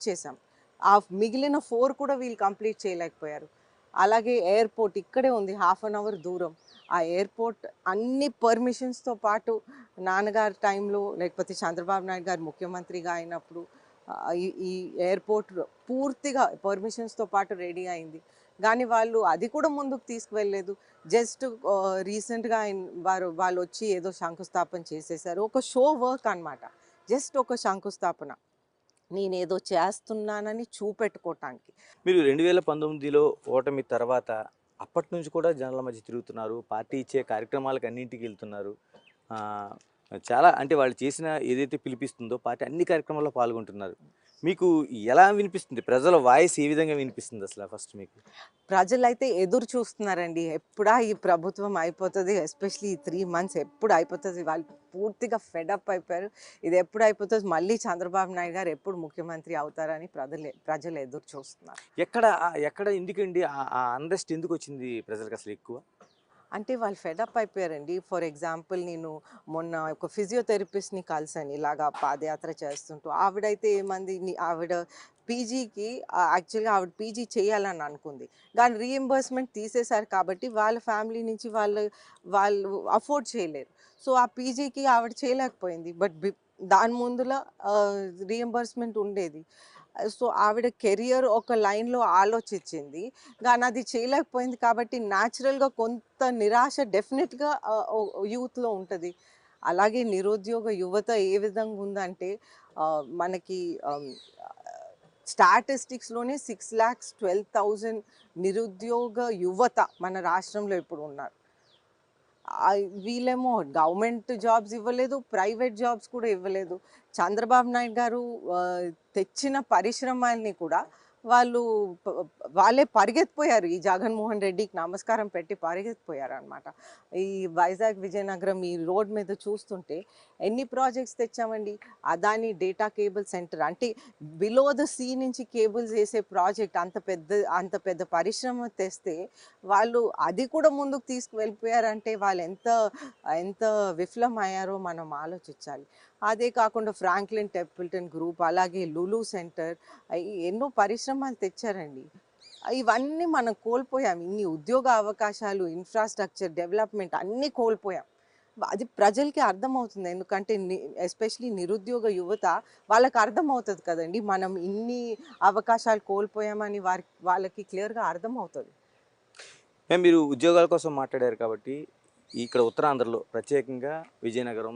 చేసాం. ఆ మిగిలిన 4 కూడా వీళ్ళు కంప్లీట్ చేయలేకపోయారు. అలాగే ఎయిర్‌పోర్ట్ ఇక్కడే ఉంది. హాఫ్ అన్ అవర్ దూరం. ఆ ఎయిర్‌పోర్ట్ అన్ని పర్మిషన్స్‌తో పాటు నాన్నగారి టైంలో లేకపోతే చంద్రబాబు నాయుడు గారు ముఖ్యమంత్రిగా అయినప్పుడు ఈ ఎయిర్‌పోర్ట్ పూర్తిగా పర్మిషన్స్‌తో పాటు రెడీ అయింది. కానీ వాళ్ళు అది కూడా ముందుకు తీసుకువెళ్ళలేదు. జస్ట్ రీసెంట్‌గా వాళ్ళొచ్చి ఏదో శంకుస్థాపన చేసేసారు. ఒక షో వర్క్ అనమాట. జస్ట్ ఒక శంకుస్థాపన. నేనేదో చేస్తున్నానని చూపెట్టుకోటానికి. మీరు 2019లో ఓటమి తర్వాత అప్పటినుంచి కూడా జనాల మధ్య తిరుగుతున్నారు. పార్టీ ఇచ్చే కార్యక్రమాలకు అన్నింటికి వెళ్తున్నారు. ఆహ్, చాలా అంటే వాళ్ళు చేసిన ఏదైతే పిలిపిస్తుందో పార్టీ అన్ని కార్యక్రమాల్లో పాల్గొంటున్నారు. మీకు ఎలా వినిపిస్తుంది? ప్రజల వాయిస్ ఏ విధంగా వినిపిస్తుంది అసల ఫస్ట్ మీకు? ప్రజలైతే ఎదురు చూస్తున్నారండి. ఎప్పుడా ఈ ప్రభుత్వం అయిపోతది? ఎస్పెషల్లీ ఈ 3 మంత్స్ ఎప్పుడు అయిపోతది? వాళ్ళు పూర్తిగా ఫెడప్ అయిపోయారు. ఇది ఎప్పుడు అయిపోతది? మళ్ళీ చంద్రబాబు నాయుడు గారు ఎప్పుడు ముఖ్యమంత్రి అవుతారని ప్రజలు ఎదురు చూస్తున్నారు. ఎక్కడ ఎందుకండి ఆ అన్రెస్ట్ ఎందుకొచ్చింది ప్రజలకసలు ఎక్కువ? అంటే వాళ్ళు ఫెడప్ అయిపోయారండి. ఫర్ ఎగ్జాంపుల్ నేను మొన్న ఒక ఫిజియోథెరపిస్ట్‌ని కలిసాను ఇలాగా పాదయాత్ర చేస్తుంటూ. ఆవిడైతే ఏమంది ఆవిడ పీజీకి యాక్చువల్‌గా ఆవిడ పీజీ చేయాలని అనుకుంది. కానీ రీయింబర్స్‌మెంట్ తీసేశారు కాబట్టి వాళ్ళ ఫ్యామిలీ నుంచి వాళ్ళు అఫోర్డ్ చేయలేరు. సో, ఆ పీజీకి ఆవిడ చేయలేకపోయింది. బట్ దాని ముందుల రీయింబర్స్‌మెంట్ ఉండేది. సో, ఆవిడ కెరియర్ ఒక లైన్‌లో ఆలోచించింది. గానీ అది చేయలేకపోయింది కాబట్టి న్యాచురల్‌గా కొంత నిరాశ డెఫినిట్‌గా యూత్‌లో ఉంటది. అలాగే నిరుద్యోగ యువత ఏ విధంగా ఉందంటే మనకి స్టాటిస్టిక్స్‌లోనే 6,12,000 నిరుద్యోగ యువత మన రాష్ట్రంలో ఇప్పుడు ఉన్నారు. వీళ్ళేమో గవర్నమెంట్ జాబ్స్ ఇవ్వలేదు, ప్రైవేట్ జాబ్స్ కూడా ఇవ్వలేదు. చంద్రబాబు నాయుడు గారు తెచ్చిన పరిశ్రమల్ని కూడా వాళ్ళు ప వాళ్ళే పరిగెత్తిపోయారు. ఈ జగన్మోహన్ రెడ్డికి నమస్కారం పెట్టి పరిగెత్తిపోయారనమాట. ఈ వైజాగ్, విజయనగరం ఈ రోడ్ మీద చూస్తుంటే ఎన్ని ప్రాజెక్ట్స్ తెచ్చామండి. అదాని డేటా కేబుల్ సెంటర్ అంటే బిలో ద సీ నుంచి కేబుల్స్ ఏసే ప్రాజెక్ట్ అంత పెద్ద పరిశ్రమ తెస్తే వాళ్ళు అది కూడా ముందుకు తీసుకువెళ్ళిపోయారంటే వాళ్ళు ఎంత ఎంత విఫలమయ్యారో మనం ఆలోచించాలి. అదే కాకుండా ఫ్రాంక్లిన్ టెంపుల్టన్ గ్రూప్, అలాగే లులు సెంటర్ ఎన్నో పరిశ్రమలు తెచ్చారండి. ఇవన్నీ మనం కోల్పోయాం. ఇన్ని ఉద్యోగ అవకాశాలు, ఇన్‌ఫ్రాస్ట్రక్చర్ డెవలప్‌మెంట్ అన్నీ కోల్పోయాం. అది ప్రజలకి అర్థమవుతుంది. ఎందుకంటే ఎస్పెషల్లీ నిరుద్యోగ యువత వాళ్ళకి అర్థమవుతది కదండీ! మనం ఇన్ని అవకాశాలు కోల్పోయామని వాళ్ళకి క్లియర్‌గా అర్థమవుతది. మీరు ఉద్యోగాల కోసం మాట్లాడారు కాబట్టి ఇక్కడ ఉత్తరాంధ్రలో ప్రత్యేకంగా విజయనగరం,